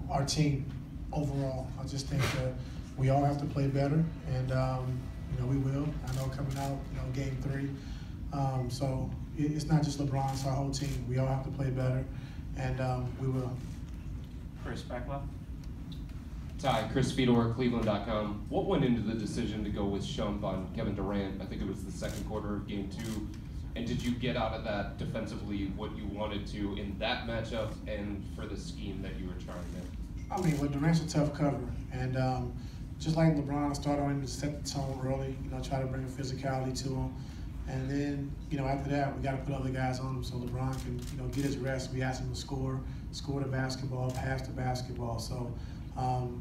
our team overall. I just think that we all have to play better, and we will. I know coming out, game 3. So it's not just LeBron; it's our whole team. We all have to play better, and we will. Chris, back left. Ty, Chris Fedor, Cleveland.com. What went into the decision to go with Shump on Kevin Durant? I think it was the second quarter of game 2. And did you get out of that defensively what you wanted to in that matchup and for the scheme that you were trying to? I mean, Durant's a tough cover, and just like LeBron, I started on him to set the tone early. Try to bring a physicality to him, and then after that, we got to put other guys on him so LeBron can get his rest. We asked him to score the basketball, pass the basketball. So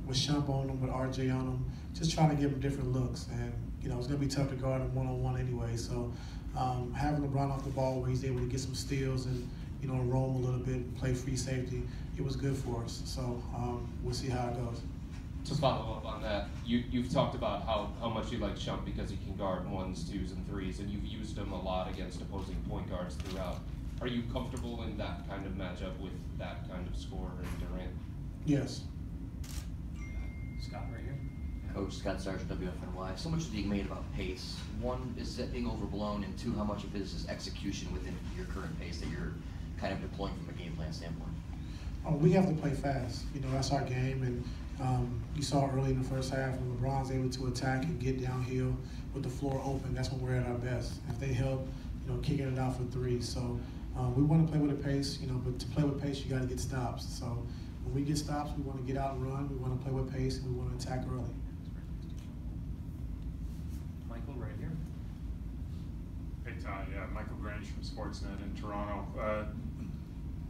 with Shump on him, with RJ on him, just trying to give him different looks, and it's gonna be tough to guard him one-on-one anyway. So having LeBron off the ball where he's able to get some steals and roam a little bit and play free safety, it was good for us. So we'll see how it goes. To follow up on that, you've talked about how much you like Shump because he can guard 1s, 2s, and 3s, and you've used him a lot against opposing point guards throughout. Are you comfortable in that kind of matchup with that kind of scorer in Durant? Yes. Scott, right here. Coach Scott Sargent, WFNY. So much is being made about pace. 1, is that being overblown? And 2, how much of it is execution within your current pace that you're kind of deploying from a game plan standpoint? Oh, we have to play fast. That's our game. And you saw early in the first half when LeBron's able to attack and get downhill with the floor open, that's when we're at our best. If they help, kicking it out for 3. So we want to play with a pace, but to play with pace, you got to get stops. So when we get stops, we want to get out and run. We want to play with pace, and we want to attack early. Michael, right here. Hey, Ty. Yeah, Michael Grange from Sportsnet in Toronto.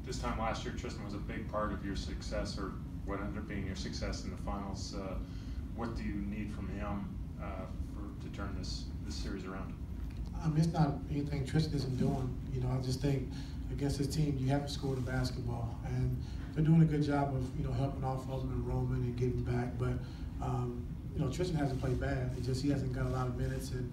This time last year, Tristan was a big part of your success, or what ended up being your success in the finals. What do you need from him to turn this series around? It's not anything Tristan isn't doing. I just think against his team, you have to score the basketball, and they're doing a good job of helping off of him and roaming and getting back. But Tristan hasn't played bad. It's just he hasn't got a lot of minutes, and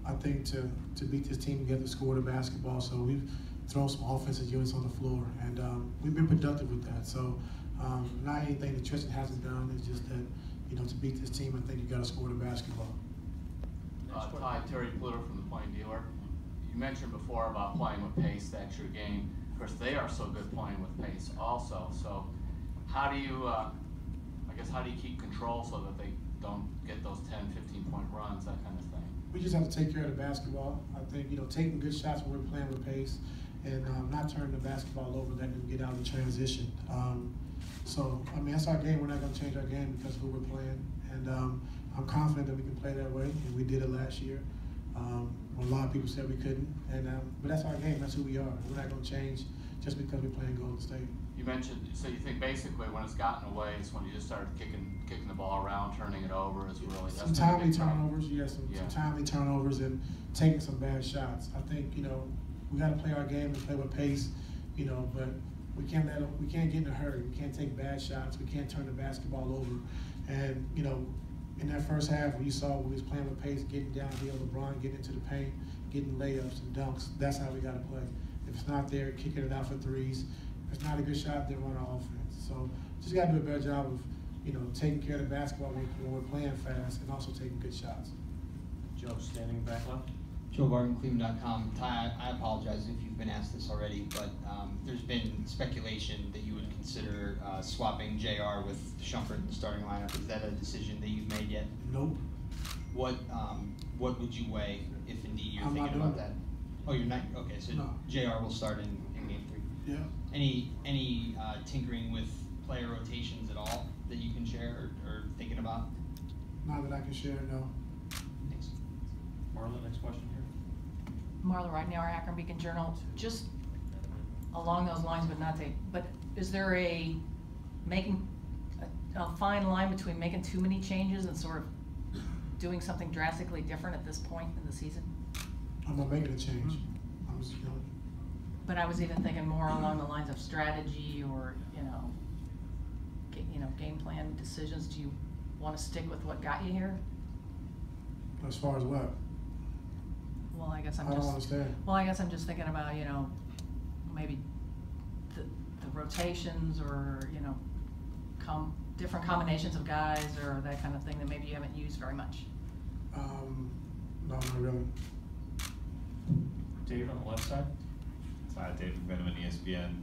I think to beat this team, you have to score the basketball. So we've thrown some offensive units on the floor, and we've been productive with that. So not anything that Tristan hasn't done. It's just that to beat this team, I think you got to score the basketball. Ty, Terry Pluto from the Plain Dealer. You mentioned before about playing with pace, the extra game. Of course, they are so good playing with pace also. So how do you, how do you keep control so that they don't get those 10, 15-point runs, that kind of thing? We just have to take care of the basketball. I think, taking good shots when we're playing with pace and not turning the basketball over, letting them get out of transition. So, that's our game. We're not going to change our game because of who we're playing. And I'm confident that we can play that way, and we did it last year. A lot of people said we couldn't, but that's our game. That's who we are. We're not going to change just because we're playing Golden State. You mentioned, so you think basically when it's gotten away, it's when you just started kicking the ball around, turning it over is really some timely turnovers. Some timely turnovers and taking some bad shots. I think we got to play our game and play with pace, but we can't get in a hurry. We can't take bad shots. We can't turn the basketball over. And in that first half, when you saw when we was playing with pace, getting downhill, LeBron getting into the paint, getting layups and dunks, that's how we got to play. If it's not there, kicking it out for 3s. If it's not a good shot, then run our offense. So just got to do a better job of taking care of the basketball when we're playing fast and also taking good shots. Joe, standing back left. Joe Barton, Cleveland.com. Ty, I apologize if you've been asked this already, but there's been speculation that you would consider swapping JR with Shumpert in the starting lineup. Is that a decision that you've made yet? Nope. What would you weigh if indeed you're I'm thinking about that? Oh, you're not? Okay, so no. JR will start in game 3. Yeah. Any tinkering with player rotations at all that you can share or thinking about? Not that I can share, no. Thanks. Marla, next question here. Marla right now, our Akron Beacon Journal. Just along those lines, but is there a fine line between making too many changes and sort of doing something drastically different at this point in the season? I'm not making a change. I'm just But I was even thinking more along the lines of strategy or game plan decisions. Do you want to stick with what got you here? As far as what? Well, I guess I don't understand. Well, I guess I'm just thinking about maybe the rotations or different combinations of guys or that kind of thing that maybe you haven't used very much? No, not really. Dave on the left side. Hi, Dave McMenamin, ESPN.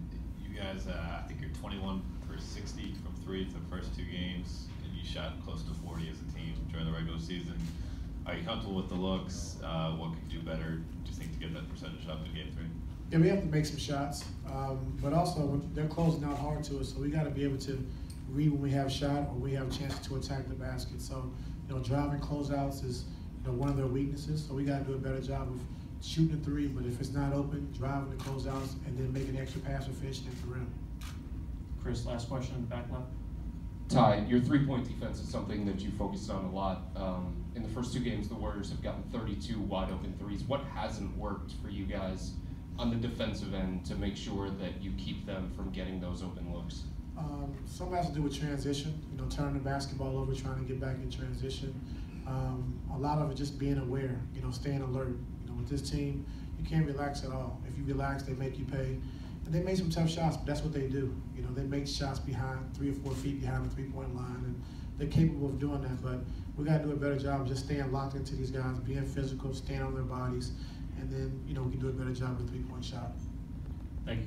You guys, I think you're 21 for 60 from three for the first two games, and you shot close to 40 as a team during the regular season. Are you comfortable with the looks? What could you do better, do you think, to get that percentage up in game 3? Yeah, we have to make some shots, but also they're closing out hard to us, so we got to be able to read when we have a shot or we have a chance to attack the basket. So, driving closeouts is, one of their weaknesses. So we got to do a better job of shooting a three, but if it's not open, driving the closeouts and then making an extra pass or finishing at the rim. Chris, last question in the back left. Ty, your three-point defense is something that you focused on a lot. In the first two games, the Warriors have gotten 32 wide-open threes. What hasn't worked for you guys on the defensive end to make sure that you keep them from getting those open looks? Some has to do with transition, turning the basketball over, trying to get back in transition. A lot of it just being aware, staying alert. With this team, you can't relax at all. If you relax, they make you pay. And they made some tough shots, but that's what they do. They make shots behind 3 or 4 feet behind the three-point line, and they're capable of doing that. But we got to do a better job of just staying locked into these guys, being physical, staying on their bodies, and then we can do a better job with the three-point shot. Thank you.